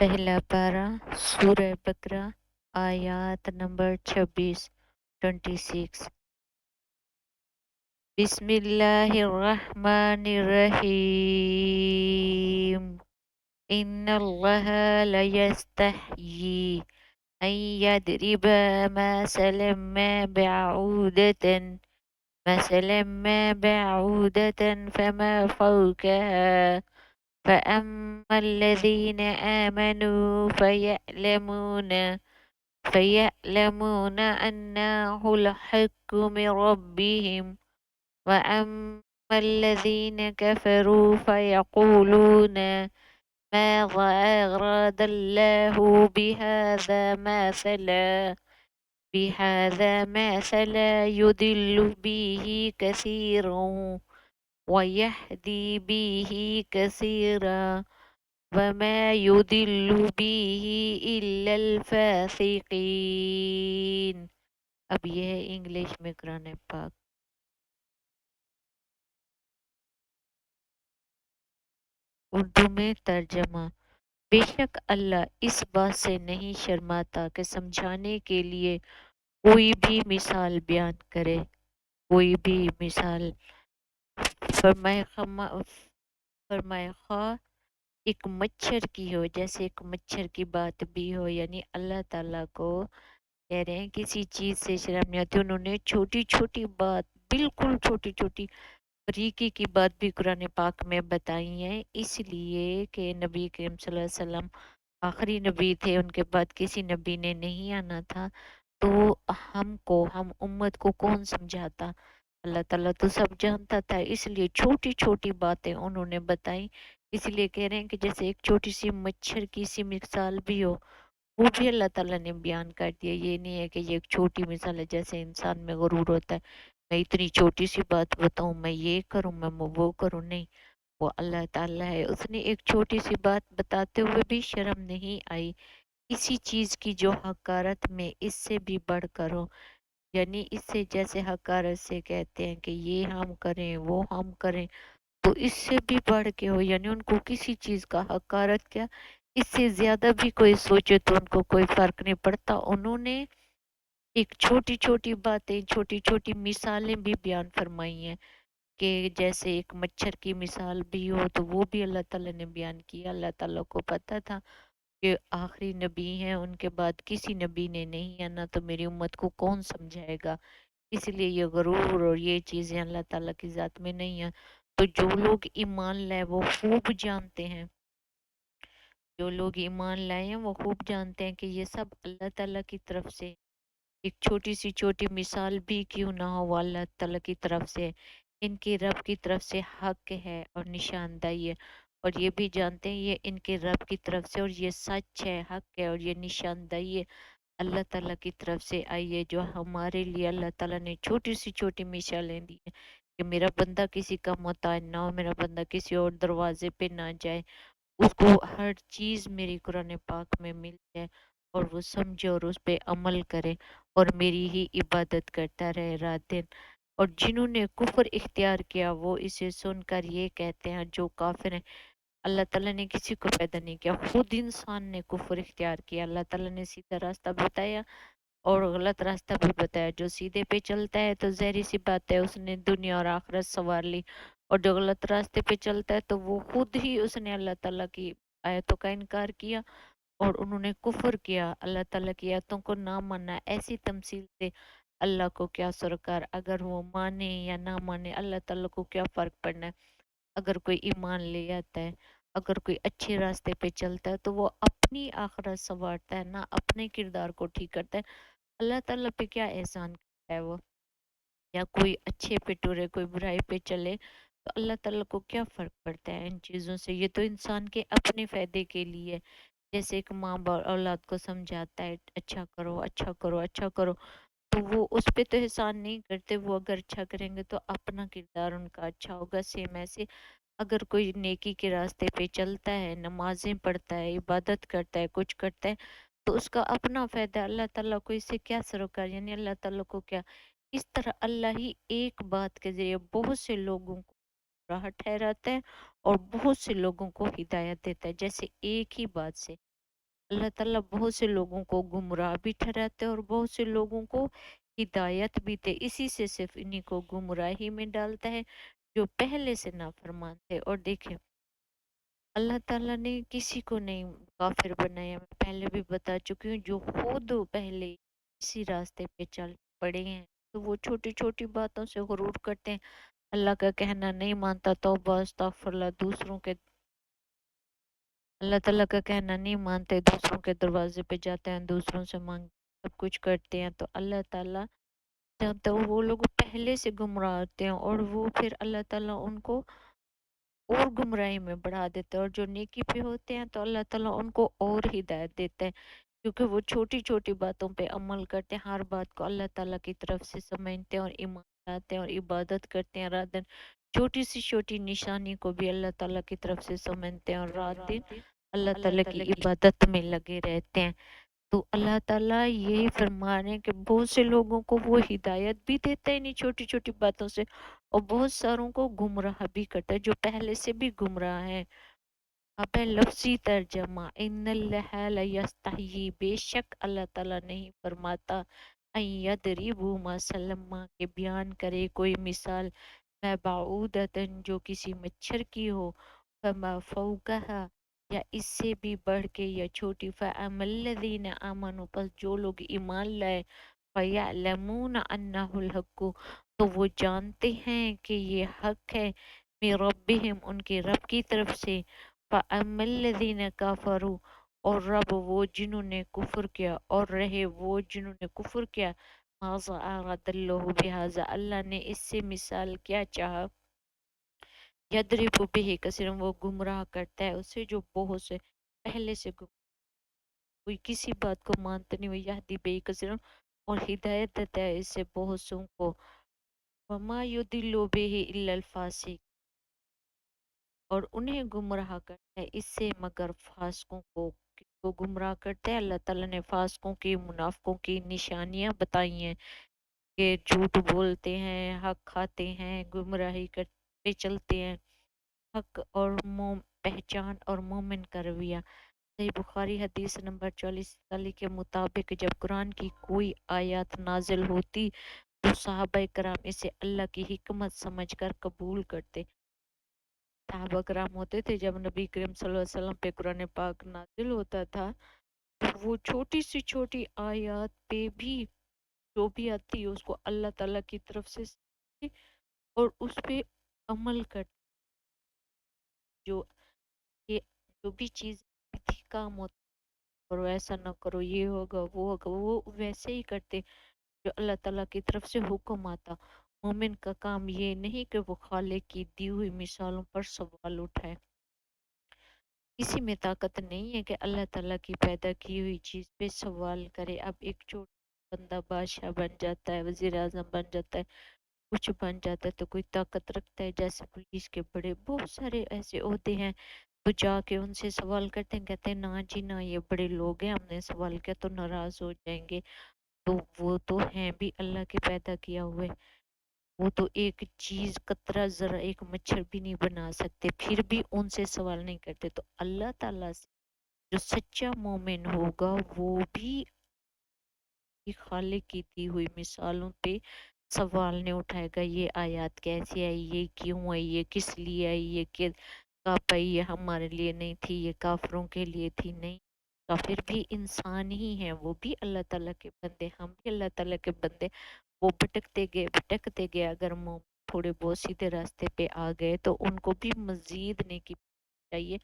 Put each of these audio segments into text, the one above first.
پہلا پارہ سورہ بقرہ آیات نمبر 26 بسم اللہ الرحمن الرحیم ان اللہ لیستحیی ان یضرب مثلا ما بعودة فما فوقها فأما الذين آمنوا فيعلمون أنه الحق من ربهم وأما الذين كفروا فيقولون ماذا أراد الله بهذا مثلا يضل به كثيرا ويهدي به كثيرا وما يضل به إلا الفاسقين۔ اب یہ ہے انگلش میں قرآن پاک۔ اردو میں ترجمہ۔ بے شک اللہ اس بات سے نہیں شرماتا کہ سمجھانے کے لیے کوئی بھی مثال بیان کرے، کوئی بھی مثال فرمائے خواہ ایک مچھر کی ہو، جیسے ایک مچھر کی بات بھی ہو، یعنی اللہ تعالیٰ کو کہہ رہے ہیں کسی چیز سے شرم نہیں آتی۔ انہوں نے چھوٹی چھوٹی بات، بالکل چھوٹی چھوٹی باریکی کی بات بھی قرآن پاک میں بتائی ہیں، اس لیے کہ نبی کریم صلی اللہ علیہ وسلم آخری نبی تھے، ان کے بعد کسی نبی نے نہیں آنا تھا، تو ہم امت کو کون سمجھاتا؟ اللہ تعالیٰ تو سب جانتا تھا، اس لیے چھوٹی چھوٹی باتیں انہوں نے بتائی۔ اس لیے کہہ رہے ہیں کہ جیسے ایک چھوٹی سی مچھر کی سی مثال بھی ہو، وہ بھی اللہ تعالیٰ نے بیان کر دیا۔ یہ نہیں ہے کہ یہ ایک چھوٹی مثال ہے، جیسے انسان میں غرور ہوتا ہے، میں اتنی چھوٹی سی بات بتاؤں، میں یہ کروں، میں وہ کروں، نہیں، وہ اللہ تعالیٰ ہے، اس نے ایک چھوٹی سی بات بتاتے ہوئے بھی شرم نہیں آئی کسی چیز کی جو حقارت میں اس سے بھی بڑھ کر ہو، یعنی اس سے جیسے حقارت سے کہتے ہیں کہ یہ ہم کریں وہ ہم کریں، تو اس سے بھی بڑھ کے ہو، یعنی ان کو کسی چیز کا حقارت کیا، اس سے زیادہ بھی کوئی سوچے تو ان کو کوئی فرق نہیں پڑتا۔ انہوں نے ایک چھوٹی چھوٹی باتیں، چھوٹی چھوٹی مثالیں بھی بیان فرمائی ہیں کہ جیسے ایک مچھر کی مثال بھی ہو، تو وہ بھی اللہ تعالیٰ نے بیان کیا۔ اللہ تعالیٰ کو پتہ تھا کہ آخری نبی ہیں، ان کے بعد کسی نبی نے نہیں آنا، تو میری امت کو کون سمجھائے گا؟ اس لیے یہ غرور اور یہ چیزیں اللہ تعالیٰ کی ذات میں نہیں ہیں۔ تو جو لوگ ایمان لائے وہ خوب جانتے ہیں، جو لوگ ایمان لائے ہیں وہ خوب جانتے ہیں کہ یہ سب اللہ تعالیٰ کی طرف سے، ایک چھوٹی سی چھوٹی مثال بھی کیوں نہ ہو، وہ اللہ تعالیٰ کی طرف سے، ان کے رب کی طرف سے حق ہے اور نشاندہی ہے، اور یہ بھی جانتے ہیں یہ ان کے رب کی طرف سے، اور یہ سچ ہے، حق ہے، اور یہ نشاندہی ہے اللہ تعالیٰ کی طرف سے آئی ہے، جو ہمارے لیے اللہ تعالیٰ نے چھوٹی سی چھوٹی مثالیں دی ہیں کہ میرا بندہ کسی کا محتاج نہ ہو، میرا بندہ کسی اور دروازے پہ نہ جائے، اس کو ہر چیز میری قرآن پاک میں مل جائے، اور وہ سمجھے اور اس پہ عمل کرے اور میری ہی عبادت کرتا رہے رات دن۔ اور جنہوں نے کفر اختیار کیا وہ اسے سن کر یہ کہتے ہیں، جو کافر ہیں، اللہ تعالیٰ نے کسی کو پیدا نہیں کیا، خود انسان نے کفر اختیار کیا۔ اللہ تعالیٰ نے سیدھا راستہ بتایا اور غلط راستہ بھی بتایا، جو سیدھے پہ چلتا ہے تو ظاہری سی بات ہے اس نے دنیا اور آخرت سنوار لی، اور جو غلط راستے پہ چلتا ہے تو وہ خود ہی اس نے اللہ تعالیٰ کی آیتوں کا انکار کیا اور انہوں نے کفر کیا، اللہ تعالیٰ کی آیتوں کو نہ مانا۔ ایسی تمثیل سے اللہ کو کیا سرکار، اگر وہ مانے یا نہ مانے اللہ تعالیٰ کو کیا فرق پڑنا ہے؟ اگر کوئی ایمان لے آتا ہے، اگر کوئی اچھے راستے پہ چلتا ہے تو وہ اپنی آخرت سنوارتا ہے، نہ اپنے کردار کو ٹھیک کرتا ہے۔ اللہ تعالیٰ پہ کیا احسان کرتا ہے وہ؟ یا کوئی اچھے پہ ٹورے کوئی برائی پہ چلے تو اللہ تعالیٰ کو کیا فرق پڑتا ہے ان چیزوں سے؟ یہ تو انسان کے اپنے فائدے کے لیے، جیسے ایک ماں باپ اولاد کو سمجھاتا ہے اچھا کرو اچھا کرو اچھا کرو، تو وہ اس پہ تو احسان نہیں کرتے، وہ اگر اچھا کریں گے تو اپنا کردار ان کا اچھا ہوگا۔ سیم ایسے اگر کوئی نیکی کے راستے پہ چلتا ہے، نمازیں پڑھتا ہے، عبادت کرتا ہے، کچھ کرتا ہے، تو اس کا اپنا فائدہ، اللہ تعالیٰ کو اس سے کیا سروکار، یعنی اللہ تعالیٰ کو کیا؟ اس طرح اللہ ہی ایک بات کے ذریعے بہت سے لوگوں کو راہ ٹھہراتا ہے اور بہت سے لوگوں کو ہدایت دیتا ہے، جیسے ایک ہی بات سے اللہ ताला बहुत से लोगों को गुमराह भी ठहराते हैं और बहुत से लोगों को हिदायत भी दे, इसी से सिर्फ इन्हीं को गुमराही में डालता है जो पहले से नाफरमान थे। और देखिए, अल्लाह ताला ने किसी को नहीं काफिर बनाया, मैं पहले भी बता चुकी हूँ। जो खुद पहले इसी रास्ते पे चल पड़े हैं, तो वो छोटी छोटी बातों से गुरूर करते हैं, अल्लाह का कहना नहीं मानता, तौबा अस्तगफुरुल्लाह, दूसरों के अल्लाह ताला का कहना नहीं मानते, दूसरों के दरवाजे पे जाते हैं, दूसरों से मांग सब कुछ करते हैं। तो अल्लाह ताला चाहता है वो लोग पहले से गुमराह होते हैं, और वो फिर अल्लाह ताला उनको और गुमराही में बढ़ा देते हैं। और जो नेकी पे होते हैं तो अल्लाह ताला उनको और हिदायत देते हैं, क्योंकि वो छोटी छोटी बातों पे अमल करते हैं, हर बात को अल्लाह ताला की तरफ से समझते हैं और ईमान लाते हैं और इबादत करते हैं रात दिन। छोटी सी छोटी निशानी को भी अल्लाह ताला की तरफ से समझते हैं और रात दिन अल्लाह ताला की इबादत में लगे रहते हैं। तो अल्लाह ताला यही फरमा रहे हैं कि बहुत से लोगों को वो हिदायत भी देता है इन्हीं छोटी छोटी बातों से, और बहुत सारों को गुमराह भी करता है जो पहले से भी गुमराह है। अब है लफ्जी तर्जमा, इन्नल्लाह ला यस्तही, बेशक अल्लाह ताला नहीं फरमाता, यदरिबू मसलमा, के बयान करे कोई मिसाल, मबाऊदतन, जो किसी मच्छर की हो, फमा फौकहा, या इससे भी बढ़ के या छोटी, फ़अमल्लज़ीना आमनू, बस जो लोग ईमान लाए, फ़यअलमून अन्नहुल हक्कु, तो वो जानते हैं कि ये हक है, मिन रब्बिहिम, उनके रब की तरफ से, फ़अम्मल्लज़ीना कफ़रू, और रब वो जिन्होंने कुफ्र किया, और रहे वो जिन्होंने कुफ्र किया, माज़ा अरादल्लाहु बिहाज़ा, अल्लाह ने इससे मिसाल क्या चाहा, यदरिबु बिही कसीरन, वो गुमराह करता है उसे जो बहुत से पहले से कोई किसी बात को मानते नहीं हुए, यहदी बिही कसीरन, और हिदायत देता है इससे बहुत सो को, वमा युदिल्लु बिही इल्लल फासिक, और उन्हें गुमराह करता है इससे मगर फासकों को। किसको गुमराह करता है? अल्लाह ताला ने फासकों की, मुनाफिकों की निशानियां बताई हैं कि झूठ बोलते हैं, हक खाते हैं, गुमराही करते चलते हैं, हक और पहचान और मोमिन का रवैया। सही बुखारी हदीस नंबर 44 के मुताबिक जब कुरान की कोई आयत नाजिल होती तो सहाबा कराम इसे अल्लाह की हिकमत समझकर कबूल करते। सहाबा कराम होते थे, जब नबी करीम सल्लल्लाहु अलैहि वसल्लम पे कुरान पाक नाजिल होता था, तो वो छोटी सी छोटी आयत पे भी जो भी आती है उसको अल्लाह ताला की तरफ से समझते और उस पे अमल कर, जो ये जो भी चीज थी काम होता, करो ऐसा ना करो, ये होगा, वो वैसे ही करते जो अल्लाह ताला की तरफ से हुक्म आता। मोमिन का काम ये नहीं कि वो खालिक की दी हुई मिसालों पर सवाल उठाए, किसी में ताकत नहीं है कि अल्लाह ताला की पैदा की हुई चीज़ पे सवाल करे। अब एक छोटा बंदा बादशाह बन जाता है, वजीर आजम बन जाता है, कुछ बन जाता है, तो कोई ताकत रखता है, जैसे पुलिस के बड़े बहुत सारे ऐसे ओहदे हैं, तो जाके उनसे सवाल करते हैं, कहते हैं ना जी ना, ये बड़े लोग हैं, हमने सवाल किया तो नाराज हो जाएंगे। तो वो तो हैं भी अल्लाह के पैदा किया हुए, वो तो एक चीज कतरा जरा एक मच्छर भी नहीं बना सकते, फिर भी उनसे सवाल नहीं करते। तो अल्लाह ताला से जो सच्चा मोमिन होगा वो भी खालिक की दी हुई मिसालों पे सवाल नहीं उठाएगा, ये आयत कैसी आई, ये क्यों आई, ये किस लिए आई, ये के कब आई, ये हमारे लिए नहीं थी, ये काफिरों के लिए थी, नहीं। काफिर भी इंसान ही है, वो भी अल्लाह ताला के बंदे, हम भी अल्लाह ताला के बंदे। वो भटकते गए, अगर वो थोड़े बहुत सीधे रास्ते पे आ गए तो उनको भी मजीद नेकी चाहिए,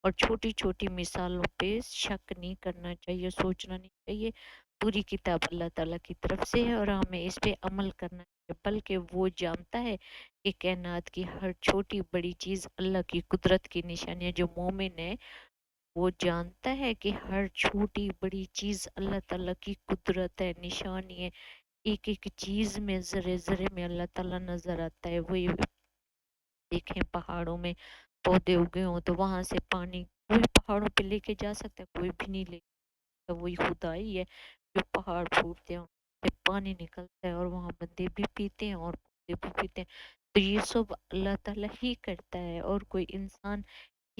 और छोटी छोटी मिसालों पे शक नहीं करना चाहिए, सोचना नहीं चाहिए। पूरी किताब अल्लाह ताला की तरफ से है और हमें इस पे अमल करना चाहिए, बल्कि वो जानता है कि कायनात की हर छोटी बड़ी चीज़ अल्लाह की कुदरत की निशानी है। जो मोमिन है वो जानता है कि हर छोटी बड़ी चीज़ अल्लाह ताला की कुदरत है, निशानी है। एक एक चीज़ में ज़रे ज़रे में अल्लाह ताला नज़र आता है। वही देखें पहाड़ों में पौधे उगे हों तो वहां से पानी कोई पहाड़ों पे लेके जा सकता है? कोई भी नहीं ले सकता, वही खुदाई है जो पहाड़ फूटते हैं उससे पानी निकलता है और वहां बंदे भी पीते हैं और पौधे भी पीते हैं। तो ये सब अल्लाह ताला ही करता है, और कोई इंसान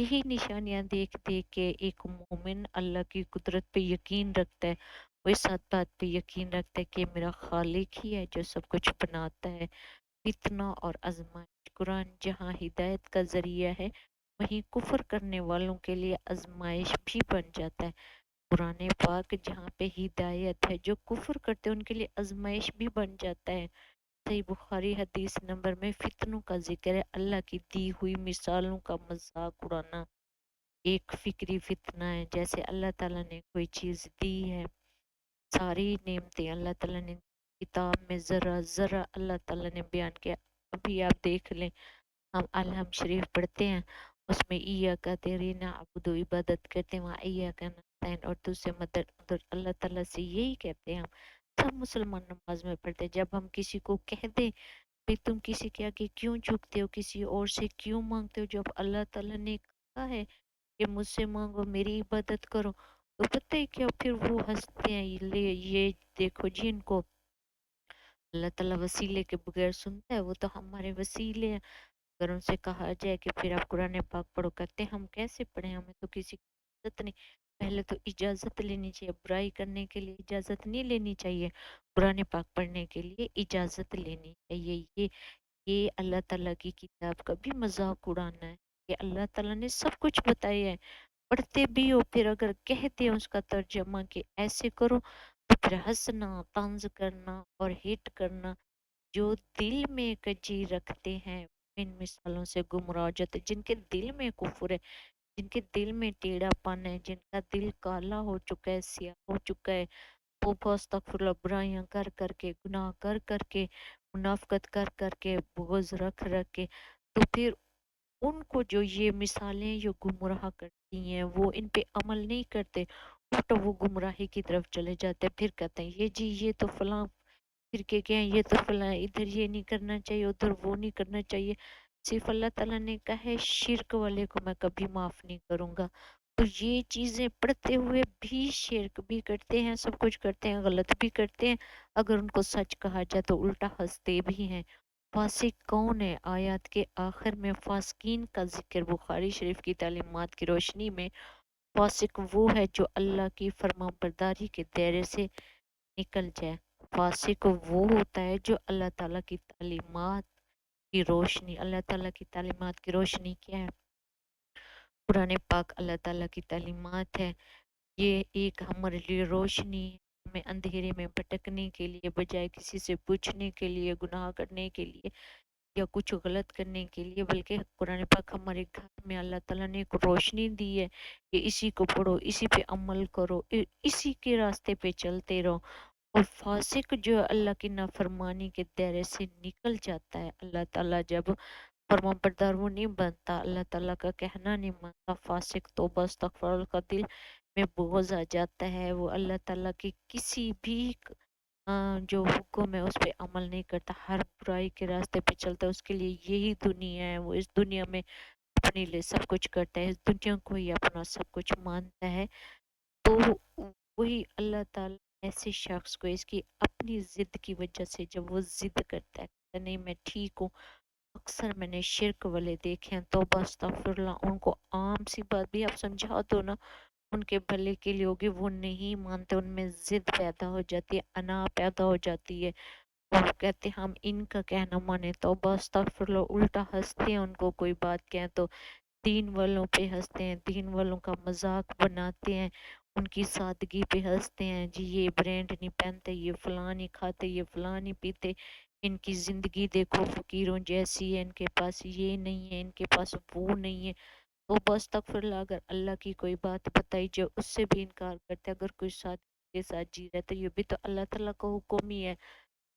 यही निशानियाँ देख-देख के एक मोमिन अल्लाह की कुदरत पे यकीन रखता है। वो इस बात पे यकीन रखता है कि मेरा खालिक ही है जो सब कुछ बनाता है। फितना और आज़माइश, कुरान जहाँ हिदायत का ज़रिया है, वहीं कुफ़्र करने वालों के लिए आज़माइश भी बन जाता है। कुरान पाक जहाँ पे हिदायत है, जो कुफ़्र करते हैं उनके लिए आज़माइश भी बन जाता है। सही बुखारी हदीस नंबर में फितनों का जिक्र है, अल्लाह की दी हुई मिसालों का मजाक उड़ाना एक फिक्री फितना है। जैसे अल्लाह ताला ने कोई चीज़ दी है, सारी नेमतें अल्लाह ताला ने किताब में ज़रा ज़रा अल्लाह ताला ने बयान किया। अभी आप देख लें, हम अलहम शरीफ पढ़ते हैं, उसमें ईया का तेरी ना अबुदो इबादत करते हैं, वहाँ ईया का नस्ताइन और तुझसे मदद उधर अल्लाह ताला से यही कहते हैं। हम सब मुसलमान नमाज में पढ़ते हैं। जब हम किसी को कह दें भाई तुम किसी के आगे क्यों झुकते हो, किसी और से क्यों मांगते हो, जब अल्लाह ताला ने कहा है कि मुझसे मांगो, मेरी इबादत करो, तो पता है क्या, फिर वो हंसते हैं, ये देखो जी इनको अल्लाह ताला वसीले के बगैर सुनता है, वो तो हमारे वसीले हैं। अगर उनसे कहा जाए कि फिर आप कुरान पाक पढ़ो, कहते हैं हम कैसे पढ़ें, हमें तो किसी की इजाज़त नहीं। पहले तो इजाज़त लेनी चाहिए, बुराई करने के लिए इजाज़त नहीं लेनी चाहिए, कुरान पाक पढ़ने के लिए इजाज़त लेनी चाहिए। ये अल्लाह ताला की किताब का भी मजाक उड़ाना है कि अल्लाह ताला ने सब कुछ बताया है। पढ़ते भी हो, फिर अगर कहते हैं उसका तर्जमा कि ऐसे करो, तो फिर हंसना, तंज करना और हिट करना। जो दिल में कजी रखते हैं इन मिसालों से गुमराह हो जाते, जिनके दिल में कुफर है, जिनके दिल में टेढ़ापन है, जिनका दिल काला हो चुका है, सियाह हो चुका है, तौबा अस्तगफुरुल्लाह, बुराइयां कर करके, गुनाह कर करके, मुनाफकत कर करके, बुग़्ज़ रख रख के, तो फिर उनको जो ये मिसालें जो गुमराह करती हैं, वो इन पे अमल नहीं करते, उल्टा वो गुमराही की तरफ चले जाते हैं। फिर कहते हैं ये जी ये तो फलां फिर के हैं, ये तो फलां, इधर ये नहीं करना चाहिए, उधर वो नहीं करना चाहिए। सिर्फ अल्लाह ताला ने कहा है शिर्क वाले को मैं कभी माफ नहीं करूंगा। तो ये चीजें पढ़ते हुए भी शिर्क भी करते हैं, सब कुछ करते हैं, गलत भी करते हैं। अगर उनको सच कहा जाए तो उल्टा हंसते भी हैं। फासिक कौन है, आयत के आखिर में फासिकीन का जिक्र बुखारी शरीफ की तालीमात की रोशनी में। फासिक वो है जो अल्लाह की फरमाबरदारी के दायरे से निकल जाए। फासिक वो होता है जो अल्लाह ताला की तालीमात की रोशनी, अल्लाह ताला की तालीमात की रोशनी क्या है, कुरान पाक अल्लाह ताला की तालीमात है। ये एक हमारे लिए रोशनी है, हमें अंधेरे में भटकने के लिए, बजाय किसी से पूछने के लिए, गुनाह करने के लिए या कुछ गलत करने के लिए, बल्कि कुरान पाक हमारे घर में अल्लाह ताला ने एक रोशनी दी है कि इसी को पढ़ो, इसी पे अमल करो, इसी के रास्ते पे चलते रहो। और फासिक जो है अल्लाह की नाफरमानी के दायरे से निकल जाता है, अल्लाह ताला जब फरमाबरदार वो नहीं बनता, अल्लाह ताला का कहना नहीं मानता, फासिक तो बस तकफुर का दिल में बोझ आ जाता है, वो अल्लाह ताला की किसी भी जो हुक्म है उस पे अमल नहीं करता, हर बुराई के रास्ते पे चलता है, उसके लिए यही दुनिया है, वो इस दुनिया में अपने लिए सब कुछ करता है, इस दुनिया को ही अपना सब कुछ मानता है। तो वही अल्लाह ताला ऐसे शख्स को इसकी अपनी जिद की वजह से, जब वो जिद करता है कहता है, नहीं मैं ठीक हूँ, अक्सर मैंने शिरक वाले देखे हैं, तो बस उनको आम सी बात भी आप समझा दो ना, उनके भले के लिए होगी, वो नहीं मानते, उनमें जिद पैदा हो जाती है, अना पैदा हो जाती है। वो कहते हैं हम इनका कहना माने, तो बस उल्टा हंसते हैं, उनको कोई बात कहें तो दीन वालों पे हंसते हैं, दीन वालों का मजाक बनाते हैं, उनकी सादगी पे हंसते हैं, जी ये ब्रांड नहीं पहनते, ये फलां नहीं खाते, ये फलां नहीं पीते, इनकी जिंदगी देखो फकीरों जैसी है, इनके पास ये नहीं है, इनके पास वो नहीं है। तो बस तक फिर अगर अल्लाह की कोई बात बताई जो उससे भी इनकार करते हैं, अगर कोई साथ के साथ जी रहे तो ये भी तो अल्लाह ताला का हुक्म ही है।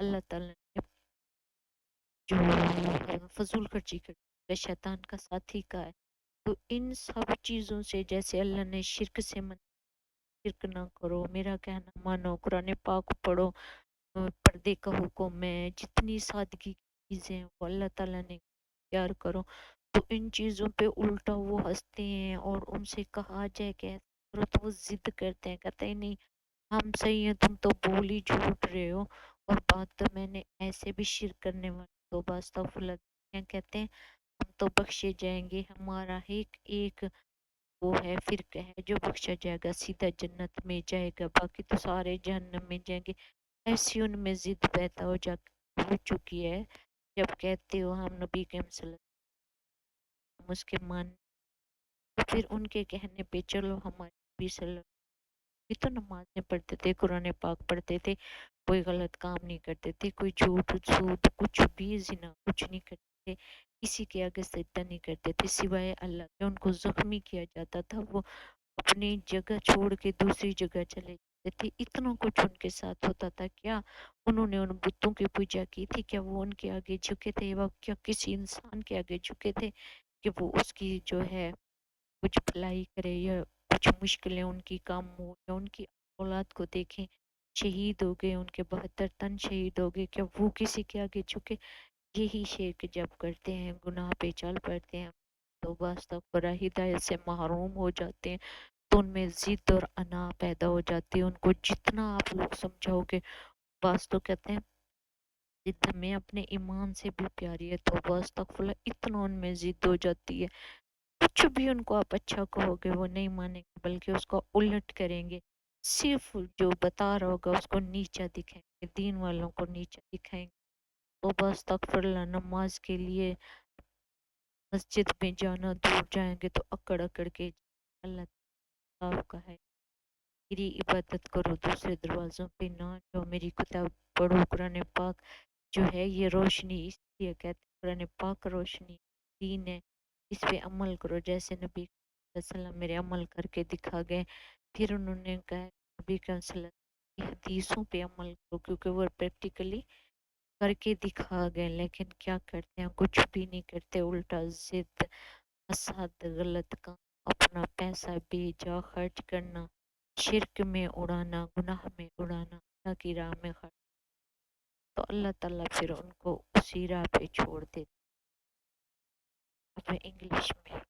अल्लाह ताला ने जो फजूल खर्ची करती है शैतान का साथी का है। तो इन सब चीज़ों से, जैसे अल्लाह ने शिरक से मन, शिरक ना करो, मेरा कहना मानो, कुरान पाक पढ़ो, पर्दे का हुक्म है, जितनी सादगी की चीज़ें हैं वो अल्लाह ताला ने प्यार करो। तो इन चीज़ों पे उल्टा वो हंसते हैं, और उनसे कहा जाए कि ऐसा करो तो वो जिद करते हैं, कहते हैं नहीं हम सही हैं, तुम तो बोल ही झूठ रहे हो, और बात तो मैंने ऐसे भी शिरक करने वाले तो बस कहते हैं ہم تو بخشے جائیں گے، ہمارا ایک ایک وہ ہے فرقہ ہے جو بخشا جائے گا، سیدھا جنت میں جائے گا، باقی تو سارے جہنم میں جائیں گے۔ ایسی ان میں ضد پیدا ہو چکی ہے، جب کہتے ہو ہم نبی کے صلی اللہ علیہ وسلم اس کے مان، تو پھر ان کے کہنے پہ چلو ہمارے نبی صلی اللہ علیہ وسلم بھی تو نمازیں پڑھتے تھے، قرآن پاک پڑھتے تھے، کوئی غلط کام نہیں کرتے تھے، کوئی جھوٹ سود کچھ بھی زنا کچھ نہیں کرتے تھے، کسی کے آگے سجدہ نہیں کرتے تھے سوائے اللہ کے۔ ان کو زخمی کیا جاتا تھا، وہ اپنی جگہ چھوڑ کے دوسری جگہ چلے جاتے تھے، اتنا کچھ ان کے ساتھ ہوتا تھا۔ کیا انہوں نے ان بتوں کی پوجا کی تھی؟ کیا وہ ان کے آگے جھکے تھے؟ وہ کیا کسی انسان کے آگے جھکے تھے کہ وہ اس کی جو ہے کچھ بھلائی کرے یا کچھ مشکلیں ان کی کام ہو، یا ان کی اولاد کو دیکھیں شہید ہو گئے، ان کے 72 تن شہید ہو گئے، کیا وہ کسی کے آگے جھکے؟ یہی شرک جب کرتے ہیں، گناہ پہ چل پڑتے ہیں، تو بس تک برا ہدایت سے محروم ہو جاتے ہیں، تو ان میں ضد اور انا پیدا ہو جاتی ہے۔ ان کو جتنا آپ لوگ سمجھاؤ گے، بس تو کہتے ہیں ضد ہمیں اپنے ایمان سے بھی پیاری ہے، تو بس تک اتنا ان میں ضد ہو جاتی ہے، کچھ بھی ان کو آپ اچھا کہو گے وہ نہیں مانیں گے، بلکہ اس کو الٹ کریں گے، صرف جو بتا رہا ہوگا اس کو نیچا دکھائیں گے، دین والوں کو نیچا دکھائیں گے۔ تو بس استغفر اللہ، نماز کے لیے مسجد میں جانا دور جائیں گے تو اکڑ اکڑ کے اللہ تعالیٰ کا ہے، میری عبادت کرو، دوسرے دروازوں پہ نہ جاؤ، میری کتاب پڑھو، قرآن پاک جو ہے یہ روشنی، اس لیے کہتے ہیں قرآن پاک روشنی دین ہے، اس پہ عمل کرو، جیسے نبی صلی اللہ علیہ وسلم میرے عمل کر کے دکھا گئے۔ پھر انہوں نے کہا نبی صلی اللہ علیہ وسلم کی حدیثوں پہ عمل کرو، کیونکہ وہ پریکٹیکلی کر کے دکھا گئے، لیکن کیا کرتے ہیں؟ کچھ بھی نہیں کرتے، الٹا ضد، حسد، غلط کام، اپنا پیسہ بے جا خرچ کرنا، شرک میں اڑانا، گناہ میں اڑانا، اللہ کی راہ میں خرچ، تو اللہ تعالیٰ پھر ان کو اسی راہ پہ چھوڑ دیتے۔ اب انگلش میں